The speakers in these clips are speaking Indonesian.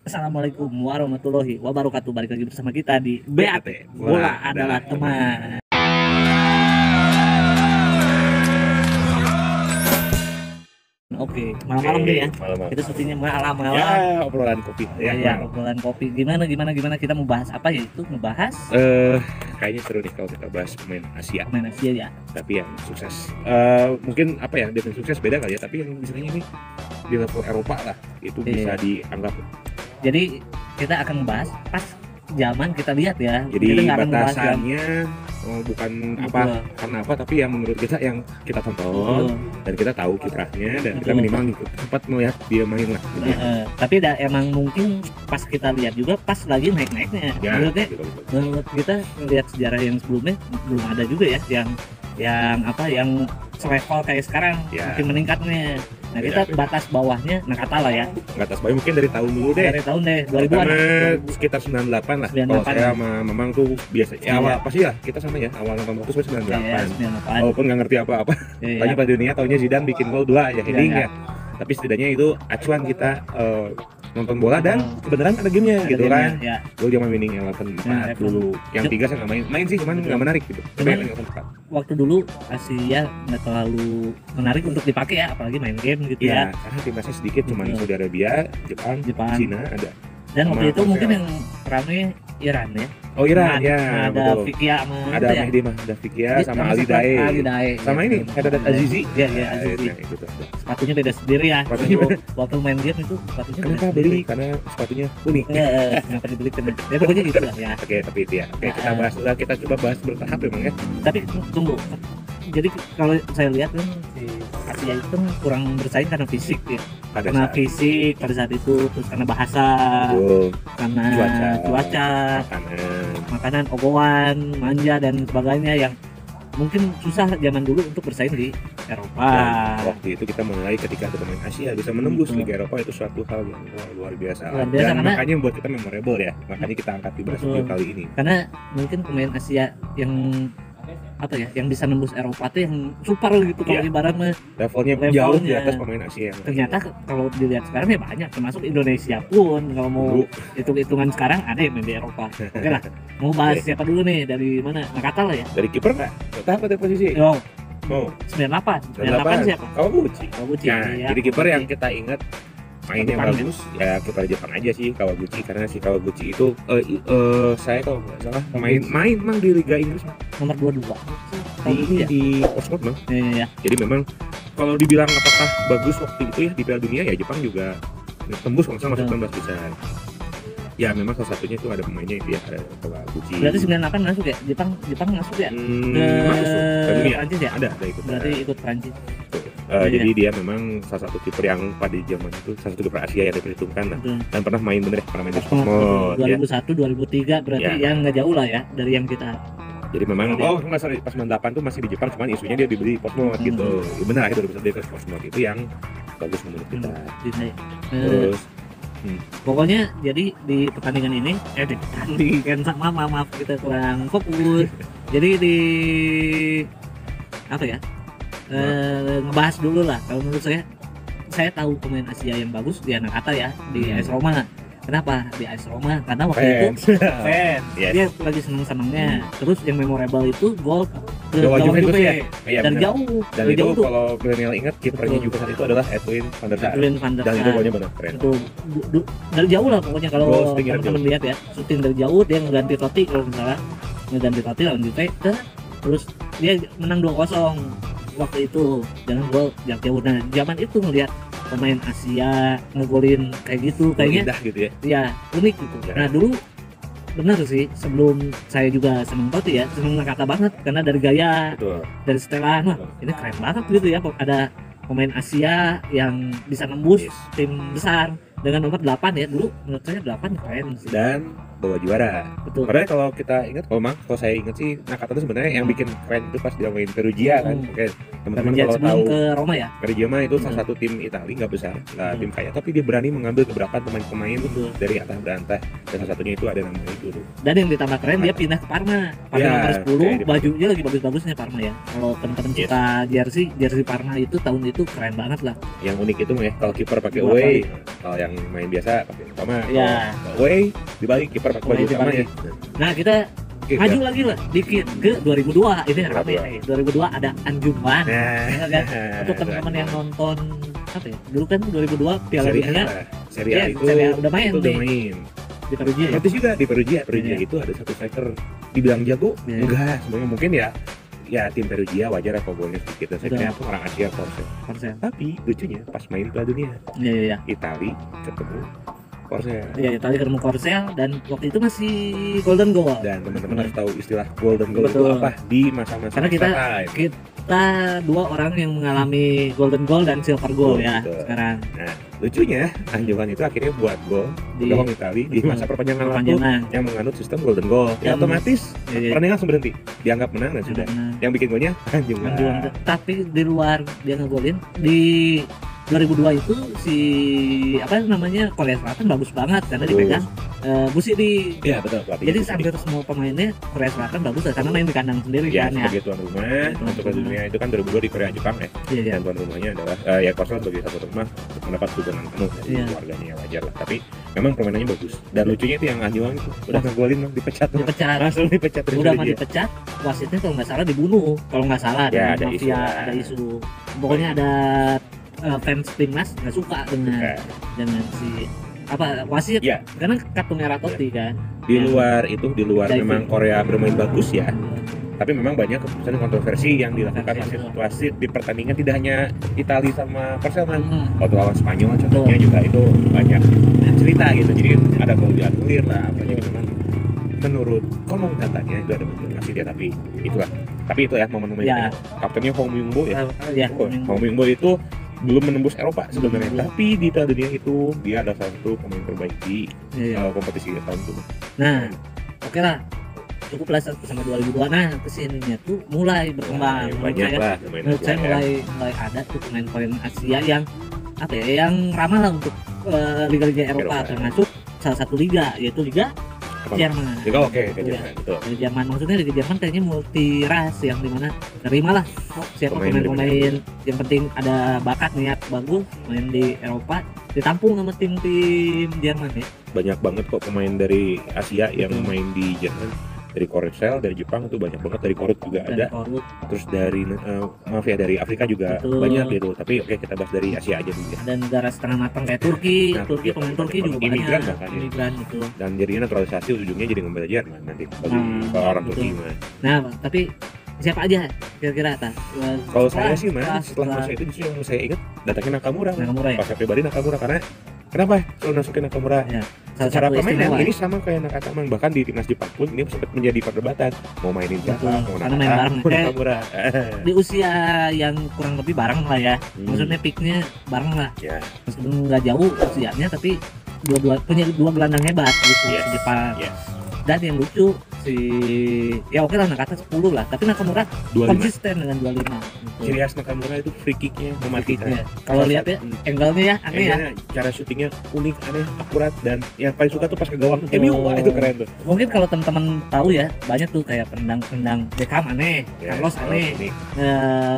Assalamualaikum warahmatullahi wabarakatuh. Balik lagi bersama kita di BAT. Bola adalah teman. Oke, malam-malam deh ya. Malam-malam. Kita syutingnya malam-malam. Ya, obrolan kopi. Ya, obrolan kopi. Gimana kita mau bahas apa ya? Itu ngebahas Kayaknya seru nih kalau kita bahas pemain Asia. pemain Asia ya. Tapi yang sukses. Mungkin apa ya, definisi sukses beda kali ya. Tapi yang misalnya ini di level Eropa lah, itu bisa dianggap. Jadi kita akan membahas pas zaman kita lihat ya. Jadi kita nggak akan membahas batasannya bukan apa karena apa, tapi yang menurut kita yang kita tonton dan kita tahu kiprahnya dan kita minimal sempat melihat dia main lah. Gitu. Tapi emang mungkin pas kita lihat juga pas lagi naik-naiknya. Ya, Menurut kita melihat sejarah yang sebelumnya belum ada juga ya yang selevel kayak sekarang, Ya. makin meningkatnya. Nah, kita batas bawahnya kata lah ya. Nggak atas bayi mungkin dari tahun dulu deh. Dari tahun 2000-an. Karena sekitar 98 lah. 98. Kalau saya sama Mamang tuh biasa. Ya, Iya. awal pasti ya kita sama ya. Awal nonton waktu 98. Iya, 98. Walaupun nggak ngerti apa-apa. Iya. Tanya pada dunia taunya Zidane bikin gol 2 aja heading Iya. ya. Tapi setidaknya itu acuan kita nonton bola dan kebenaran ada gamenya Ada gitu gamenya, kan. ya. Gol zaman winning 11 Ya, dulu. Yang 3 saya nggak main sih cuman nggak menarik gitu. Tapi Cuman- yang 4. Waktu dulu Asia nggak terlalu menarik untuk dipakai ya, apalagi main game gitu Ya, ya. karena timnasnya sedikit cuman Betul. Saudi Arabia, Jepang, Jepang. Cina ada. Dan Sama waktu itu Korea. mungkin yang ramai Iran ya. Oh Iran ya, ada betul. Fikia sama Ada itu ya. Mehdi Mah, ada Fikia Jadi, sama Ali Dae. Ali Dae. Sama Ya. ini Haddad Azizi. Iya, Azizi. Nah, itu tuh. Sepatunya beda sendiri ya. Sepatunya Waktu main game itu sepatunya beda Kenapa sendiri. beli? Karena sepatunya unik. Kenapa dibeli kena? Ya pokoknya gitu lah ya. Oke, tapi itu ya. Oke, kita coba bahas bertahap memang ya. Tapi tunggu. Jadi kalau saya lihat kan si Asia itu kan kurang bersaing karena fisik ya. Pada Karena saat fisik pada saat itu, terus karena bahasa, itu karena cuaca, makanan. makanan, ogohan, manja dan sebagainya yang mungkin susah zaman dulu untuk bersaing di Eropa. Dan waktu itu kita menilai ketika ada pemain Asia bisa menembus Betul. Liga Eropa itu suatu hal yang luar biasa. Luar biasa, Dan karena- makanya membuat kita memorable ya. Makanya kita angkat di bahas Betul. video kali ini. Karena mungkin pemain Asia yang yang bisa nembus Eropa tuh yang super gitu kalau Iya. ibarat mah. Levelnya Levelnya. jauh di atas pemain Asia yang Ternyata kalau dilihat sekarang ya banyak, termasuk Indonesia pun kalau mau Dulu. hitung-hitungan sekarang ada yang main di Eropa. Oke lah, mau bahas Oke. siapa dulu nih, dari mana? Nakata lah ya. dari kiper nggak? Tahap atau posisi? Oh, Mau. 98 siapa? Kawaguchi. Kawaguchi. Nah, ya. jadi kiper yang kita ingat mainnya Jepang, bagus ya kiper Jepang aja sih Kawaguchi, karena si Kawaguchi itu saya kalau nggak salah main memang di Liga Inggris nomor 22. di Ya. di Oxford bang. Iya. Jadi memang kalau dibilang apakah bagus waktu itu ya di Piala Dunia ya Jepang juga tembus kalau nggak salah masuk 16 besar. Ya memang salah satunya itu ada pemainnya itu ya ada Kawaguchi. Berarti 98 masuk ya? Jepang masuk ya? Masuk Piala Dunia. Prancis ya? Ada ikut. Berarti ikut Prancis. Iya. Jadi dia memang salah satu kiper yang pada zaman itu salah satu kiper Asia yang diperhitungkan lah. Betul. Dan pernah main bener ya, pernah main di Sport ya. 2001, 2003 berarti Ya. yang nggak jauh lah ya dari yang kita. Jadi memang nggak sorry pas 98 tuh masih di Jepang, cuman isunya dia dibeli Portsmouth gitu. Ya, benar itu 2001 dia ke Portsmouth itu yang bagus menurut kita. Terus Pokoknya jadi di pertandingan ini di pertandingan maaf kita kurang fokus. Jadi di ngebahas dulu lah. Kalau menurut saya tahu pemain Asia yang bagus di Nakata ya di AS Roma. Kenapa di AS Roma? Karena waktu itu fans. Yes. Dia lagi seneng-senengnya. Terus yang memorable itu gol ke Gawang gawang Juventus Juve. ya? Iya, Dari benar. jauh. Dan Dari itu jauh tuh. kalau milenial ingat kipernya juga saat itu adalah Edwin van der Sar. Edwin van der Dan itu Sar. golnya benar keren. Itu dari jauh lah pokoknya kalau Gol shooting dari teman-teman lihat ya, syuting dari jauh dia ngeganti Totti kalau misalnya ngeganti Totti lawan Juve terus dia menang 2-0 waktu itu dengan gol jarak jauh. Nah zaman itu ngelihat pemain Asia ngegolin kayak gitu kayaknya Indah gitu ya. ya unik gitu. Ya. Nah dulu benar sih, sebelum saya juga seneng Totti ya, seneng Nakata banget karena dari gaya, Betul. dari setelan, wah ini keren banget gitu ya, ada pemain Asia yang bisa nembus Yes. tim besar dengan nomor 8 ya. Dulu menurut saya 8 keren sih. Dan bawa juara. betul. Padahal kalau kita ingat, kalau saya ingat sih Nakata itu sebenarnya yang bikin keren itu pas dia main Perugia kan. Oke, teman-teman Perugia kalau sebelum tahu ke Roma ya. Perugia mah itu salah satu tim Italia, nggak besar, nggak tim kaya, tapi dia berani mengambil keberatan pemain-pemain Betul. dari atas berantah. Dan salah satunya itu ada namanya itu. Dan yang ditambah keren dia pindah ke Parma. Parma Ya, nomor 10, kayak di- bajunya lagi bagus-bagusnya Parma ya. Kalau teman-teman Yes. suka jersey Parma itu tahun itu keren banget lah. Yang unik itu ya, kalau kiper pakai Dua away, kalau yang main biasa pakai sama. Ya. Kalau away dibalik kiper pakai baju Away sama ya. dibalik. Nah, kita Oke, maju lagi lah dikit ke 2002. Ini rame 2002. nih. 2002 ada Anjungan. Nah, Ya kan? Untuk teman-teman yang nonton apa ya? Dulu kan 2002 Piala Serie Dunia A, Serie A Iya, itu Serie A udah main itu udah nih. main. di Perugia ya. Tapi juga di Perugia Iya. itu ada satu striker dibilang jago, Iya. enggak, sebenarnya mungkin ya tim Perugia wajar kalau golnya sedikit dan saya Betul. kira orang Asia Korsel. Korsel. Tapi lucunya pas main Piala Dunia Iya iya iya. Itali ketemu Korsel. Iya, tadi ketemu Korsel dan waktu itu masih Golden Goal. Dan teman-teman harus tahu istilah golden goal itu Betul. apa di masa-masa Karena kita- extra time. Kita dua orang yang mengalami Golden Goal dan Silver Goal ya Betul. sekarang. Nah, lucunya Anjungan itu akhirnya buat gol Di- gawang Itali di masa perpanjangan waktu Perpanjangan. yang menganut sistem golden goal. Ya Yang- otomatis Iya, iya. pertandingan langsung berhenti, dianggap menang dan sudah. Nah, Yang bikin golnya Anjungan. Anjungan. Tapi di luar dia ngegolin di 2002 itu si apa namanya Korea Selatan bagus banget karena dipegang Busiri. Iya betul. pelatihnya Jadi Busiri. hampir semua pemainnya Korea Selatan bagus lah karena main di kandang sendiri Ya, kan ya. sebagai tuan rumah untuk Piala Dunia itu kan 2002 di Korea Jepang ya. Iya iya. Dan tuan rumahnya adalah ya Korsel sebagai satu rumah mendapat dukungan penuh dari Iya. keluarganya, wajar lah. Tapi memang permainannya bagus. Dan lucunya itu yang Anjungan itu udah ngegolin Bang, dipecat Bang. Dipecat. Langsung dipecat dari Udah mah Perugia. dipecat, wasitnya kalau nggak salah dibunuh. Kalau nggak salah Ya, ada ada isu mafia, lah. ada isu. Pokoknya ada fans timnas nggak suka Nah, dengan si apa wasit Ya. karena kartu merah Totti kan. di luar Diving. memang Korea bermain bagus ya. Tapi memang banyak keputusan dan kontroversi yang dilakukan Kontroversi, wasit di pertandingan, tidak hanya Italia sama Korsel kan. Hmm. Waktu lawan Spanyol contohnya juga itu banyak cerita gitu. Jadi ada gol dianulir lah, banyak memang menurut konon katanya itu ada konfirmasi dia, tapi itulah. Tapi itu ya momen-momen Ya. kaptennya Hong Myung-bo ya. Ya, Hong Myung-bo itu belum menembus Eropa sebenarnya, Belum. tapi di Piala Dunia itu dia adalah salah satu pemain terbaik di iya. kompetisi tahun itu. Nah, oke lah. Cukup lah sama 2002. Nah, kesininya tuh mulai berkembang. Menurut Banyak saya- lah pemain menurut saya Asia ya. mulai ada tuh pemain-pemain Asia yang apa ya yang ramah lah untuk liga-liga Eropa, Eropa. termasuk salah satu liga yaitu Liga Apa? Jerman. Juga oke ke Iya. Jerman, betul. Liga Jerman maksudnya Liga Jerman kayaknya multi ras yang dimana terima lah siapa Pemain pemain-pemain yang penting ada bakat niat bagus main di Eropa ditampung sama tim-tim Jerman ya. Banyak banget kok pemain dari Asia yang Betul. main di Jerman, dari Korsel, dari Jepang itu banyak banget, dari Korut juga Dan ada, Korut terus dari maaf ya dari Afrika juga Betul. banyak gitu. Tapi oke, kita bahas dari Asia aja dulu ya. ada negara setengah matang kayak Turki, Nah, Turki iya, pemain Turki juga imigran banyak bahkan ya. imigran itu. Dan jadinya naturalisasi ujungnya jadi membela Jerman nanti bagi Nah, orang betul. Turki mah. Nah, tapi siapa aja kira-kira Tan? Kalau saya sih Setelah- setelah masa itu justru yang saya ingat datangnya Nakamura. Nakamura ya? Pas saya pribadi Nakamura, karena kenapa selalu masukin Nakamura? Ya, salah Secara satu permainan istimewa ini ya. sama kayak Nakata, bahkan di timnas Jepang pun ini sempat menjadi perdebatan mau mainin siapa, Betul, mau karena main bareng. mau Nakamura. Di usia yang kurang lebih bareng lah ya. Hmm. Maksudnya peaknya bareng lah. Ya, Meskipun nggak jauh usianya tapi dua punya dua gelandang hebat gitu Yes, si Jepang. yes. Dan yang lucu si ya oke lah Nakata 10 lah, tapi Nakamura 25. konsisten dengan 25 gitu. Ciri khas Nakamura itu free kicknya mematikan. Ya, kalau lihat ya angle-nya ya aneh ya. Cara syutingnya unik, aneh, akurat, dan yang paling suka tuh pas ke gawang Betul. MU, wah itu keren tuh. Mungkin kalau teman-teman tahu ya banyak tuh kayak pendang Beckham aneh, Ya, Carlos aneh, ini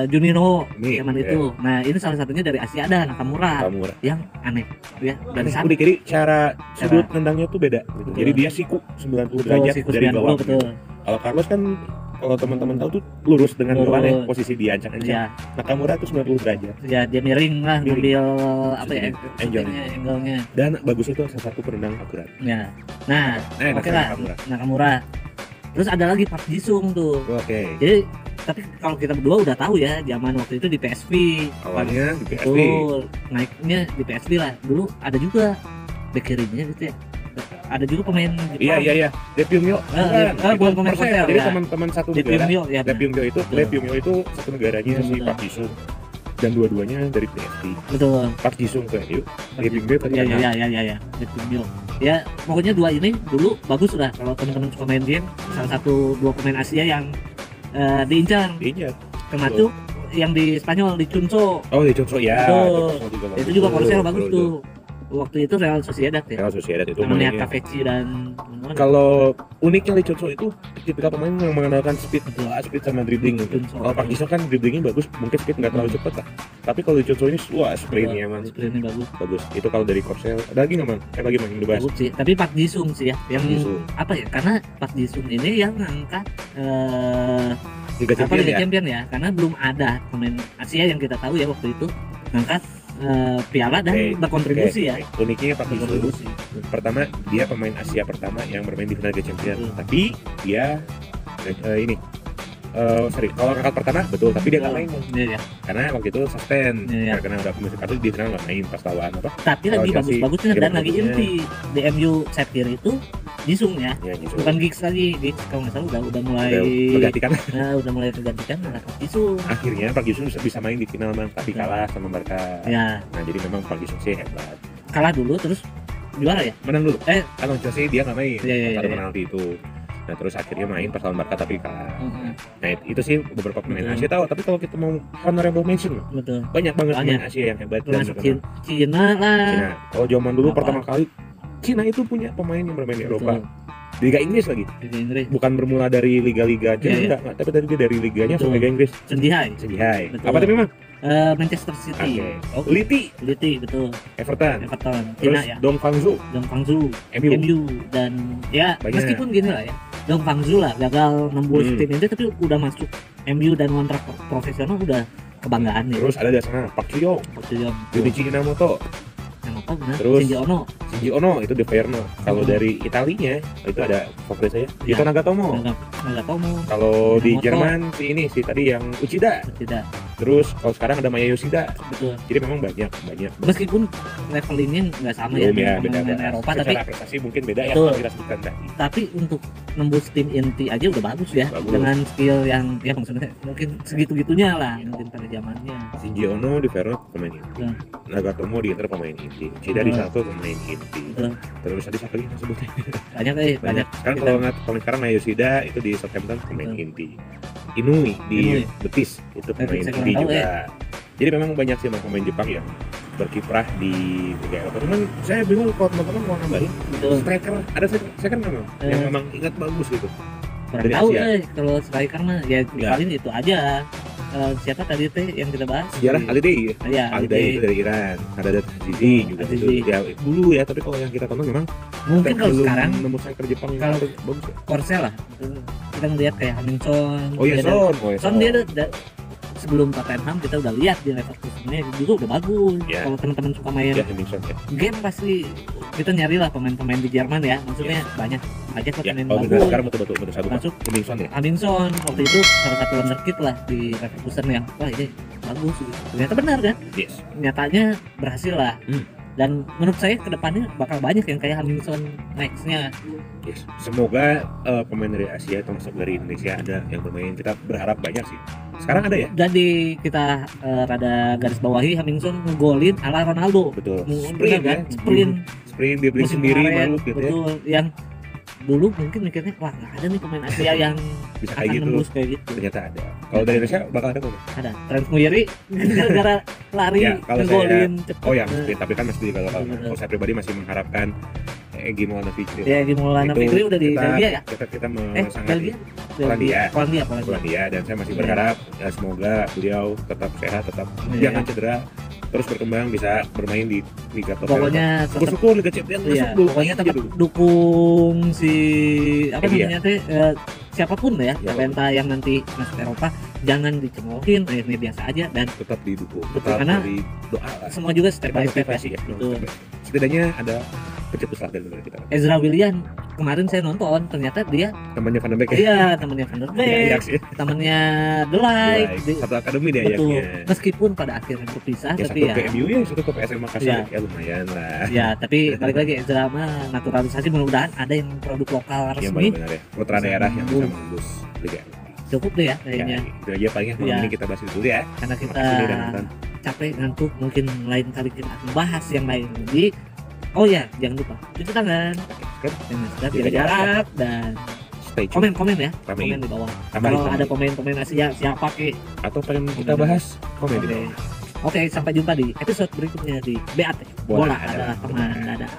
Juninho Ini, zaman ya. itu. Nah ini salah satunya dari Asia ada Nakamura Nakamura. yang aneh ya dari Aneh, sana. unik, jadi cara sudut nendangnya tuh beda gitu. Betul. Jadi dia siku 90 Betul, derajat siklus dari 90, bawah. betul. Kalau Carlos kan kalau teman-teman tahu tuh lurus dengan Lurus. depan ya, posisi dia ancang-ancang. Ya, Nakamura tuh 90 derajat. ya dia miring lah Miring. ngambil apa ya Angle-nya. shootingnya, angle-nya. Dan bagus itu salah satu penendang akurat. Ya. Nah, oke lah Nakamura. Nakamura. Terus ada lagi Park Ji-sung tuh. Oke. Jadi tapi kalau kita berdua udah tahu ya zaman waktu itu di PSV. Awalnya di PSV. Betul. Naiknya di PSV lah. Dulu ada juga bek kirinya gitu ya. Ada juga pemain Iya iya iya. Depumyo. bukan pemain Korsel, Jadi ya. teman-teman satu Di negara. Pimyo ya. benar. Depumyo itu Betul. Depumyo itu satu negaranya si Betul. Park Ji-sung. Dan dua-duanya dari PSV. Betul. Park Ji-sung ke MU, Depumyo ke Ya Tottenham. ya ya ya ya. Di Pimyo. Ya pokoknya dua ini dulu bagus sudah kalau teman-teman suka main game. Salah satu dua pemain Asia yang diincar Iya. termasuk yang di Spanyol di Cunco. Oh, di Cunco ya. Betul. Bagus. Itu juga Korsel bagus Betul, tuh. Waktu itu Real Sociedad ya. Real Sociedad itu Namanya mainnya. Caveci dan teman-teman. Kalau uniknya Lee Chun-soo itu tipikal pemain yang mengandalkan speed, Betul. speed sama dribbling gitu. Chun-Soo. Kalau Park Ji-sung kan dribblingnya bagus, mungkin speed nggak terlalu cepat lah. Tapi kalau Lee Chun-Soo ini wah sprintnya emang Sprintnya bagus. Itu kalau dari Korsel. Ada lagi nggak, Mang? Lagi Mang yang dibahas. Bagus sih. Tapi Park Ji-sung sih ya yang Park Ji-sung. apa ya? Karena Park Ji-sung ini yang ngangkat Liga apa Champions Liga ya. Champion ya, karena belum ada pemain Asia yang kita tahu ya waktu itu ngangkat piala dan Oke, berkontribusi ya. oke. Uniknya Park Ji-sung Berkontribusi. pertama dia pemain Asia pertama yang bermain di final Liga Champions. Betul. Tapi dia kalau ngangkat pertama betul, tapi dia nggak main Iya, ya. karena waktu itu suspend Iya. karena udah komisi kartu di final nggak main pas lawan apa. Tapi lagi Chelsea, bagus-bagusnya dan lagi bagusnya. inti di MU set kiri itu Jisung ya. Ya, gitu. Bukan Giggs lagi, Giggs kalau nggak salah udah mulai Menggantikan. udah mulai tergantikan malah Jisung. Akhirnya Park Ji-sung bisa main di final, Mang, tapi kalah sama Barca. Ya, Nah, jadi memang Park Ji-sung sih hebat. kalah dulu terus juara ya. Menang dulu. Eh. Kalau Chelsea dia nggak main. Iya, iya, Pas ada iya. penalti itu. Nah, terus akhirnya main pas lawan Barca tapi kalah. Heeh, Nah, itu sih beberapa pemain Betul. Asia tahu, tapi kalau kita mau honorable mention loh, betul. banyak banget Banyak. pemain Asia yang hebat dan Termasuk terkenal. Cina lah. Cina. Kalau zaman dulu Apa? pertama kali Cina itu punya pemain yang bermain di Eropa. Betul. Di Liga Inggris lagi. Liga Inggris. Bukan bermula dari liga-liga aja, Iya, iya. enggak, tapi dia dari liganya Betul. sampai Liga Inggris. Sendihai. Sendihai. Betul. Apa tadi memang? Manchester City. Oke. Oh, Liti, Liti betul. Everton. Everton. Terus Cina ya. Dong Fangzhou, Dong Fangzhou, MU. MU dan ya Banyak. meskipun gini lah ya. Dong Fangzhou lah gagal nembus Hmm. tim ini tapi udah masuk MU dan kontrak profesional udah kebanggaan nih. Terus ada di sana Park Ji-young, Waktu yang Junichi Inamoto, yang apa benar? Terus- Shinji Ono. Shinji Ono itu De Verno. Kalau Hmm. dari Italinya itu ada favorit saya, Ya. Ito Nagatomo. Nggak tahu mau Kalau di Inamoto. Jerman si tadi yang Uchida. tidak Terus kalau sekarang ada Maya Yoshida. betul. Jadi memang banyak. Meskipun levelingnya nggak sama ya Belum ya, dengan beda pemain Eropa tapi secara prestasi mungkin beda ya Betul. kalau kita sebutkan tadi. untuk nembus tim inti aja udah bagus ya Bagus. dengan skill yang ya maksudnya mungkin segitu-gitunya lah mungkin pada zamannya. Shinji Ono di Verno pemain inti. Ya. Nagatomo di Inter pemain inti. Uchida di Ya. Salto pemain inti. Betul. Terus tadi siapa lagi yang sebutnya? Banyak Banyak. banyak. Sekarang kalau sekarang Maya Yoshida itu di Southampton pemain Betul. inti. Inui di Inui. Betis itu pemain Betis, saya inti kurang tahu, juga. Jadi memang banyak sih pemain Jepang yang berkiprah di Liga Eropa. Cuman saya bingung kalau teman-teman mau nambahin Betul. striker, ada striker nggak, Bang? Yang Eh. memang ingat bagus gitu. Kurang Dari tahu Asia. kalau striker mah ya Ya. paling itu aja. Siapa tadi teh yang kita bahas? Sejarah Alidei, Ya, Alidei itu dari Iran. Ada Azizi juga itu. Azizi. Ya dulu ya, tapi kalau yang kita tonton memang Mungkin kalau belum sekarang nemu striker Jepang yang kalau- bagus ya. Korsel lah. Kita ngeliat kayak Hamilton. Oh ya Son dia sebelum Tottenham kita udah lihat di Leverkusennya juga udah bagus. Ya. Kalau teman-teman suka main Ya Henningson ya. game pasti kita nyari lah pemain-pemain di Jerman ya. Maksudnya banyak aja kok Ya, pemain kalau benar bagus. sekarang betul satu Masuk. Henningson ya. Hamilton waktu itu salah satu wonderkid lah di Leverkusen yang wah ini bagus gitu. Ternyata benar kan? Yes. Nyatanya berhasil lah. Hmm. Dan menurut saya kedepannya bakal banyak yang kayak Hamilton nextnya. Yes. Semoga pemain dari Asia termasuk dari Indonesia ada yang bermain. Kita berharap banyak sih. Sekarang ada ya? Jadi kita rada garis bawahi Hamilton ngegolin ala Ronaldo. Betul. Bener Sprint kan? ya. Sprint Sprint dia beli musim sendiri kemarin, baru gitu ya. betul. Yang dulu mungkin mikirnya wah nggak ada nih pemain Asia yang Bisa akan kayak gitu. nembus kayak gitu. Ternyata ada. Kalau dari Indonesia bakal ada kok. Ada Trent Muiri gara-gara lari Ya, kalau ngegolin cepet. Oh ya, Nah, Sprint, tapi kan masih di kalau Betul. kalau saya pribadi masih mengharapkan Egy Maulana Fikri. ya di Maulana Fikri udah di Belgia ya? Kita Belgia? sangat Polandia. Polandia. Dan saya masih Ya. berharap ya, semoga beliau tetap sehat, tetap Ya. jangan cedera, terus berkembang bisa bermain di Liga Top. Pokoknya tetap syukur Liga Champions iya, masuk dulu. pokoknya Aja tetap dulu. dukung si apa Iya. namanya teh siapapun ya, Ya, Talenta yang nanti masuk Eropa jangan dicemoohin, ini biasa aja dan Tetap didukung, Betul, tetap karena dari doa lah. semua juga step Kita by step motivasi ya. ya. Betul. Setidaknya ada pencetus lah dari kita. Ezra Willian kemarin saya nonton ternyata dia Temannya Van de Beek ya. iya temannya Van der Di Beek, Ajax ya. temannya The Light, Baik. Satu akademi dia betul. Ajaxnya. Meskipun pada akhirnya berpisah Ya tapi satu ya ke MU ya, satu ke PSM Makassar. Iya. Ya lumayan lah. ya tapi balik lagi Ezra mah naturalisasi mudah-mudahan ada yang produk lokal Yang resmi benar-benar ya. Putra daerah yang bisa menembus Liga Eropa. cukup deh ya Ya, kayaknya itu aja palingnya malam Iya. ini kita bahas itu dulu ya. karena kita Makasih udah nonton. capek ngantuk mungkin lain kali kita akan bahas yang lain di Oh ya, jangan lupa cuci tangan, Masker, dan Jaga jaga jarak, dan stay tune. komen ya, Ramein. komen di bawah. Tambahin, Kalau ada tambahin. komen Asia siapa ke? Atau pengen kita bahas, komen di Oke. bawah. Oke, sampai jumpa di episode berikutnya di BAT. Bola Bola adalah teman. Dadah.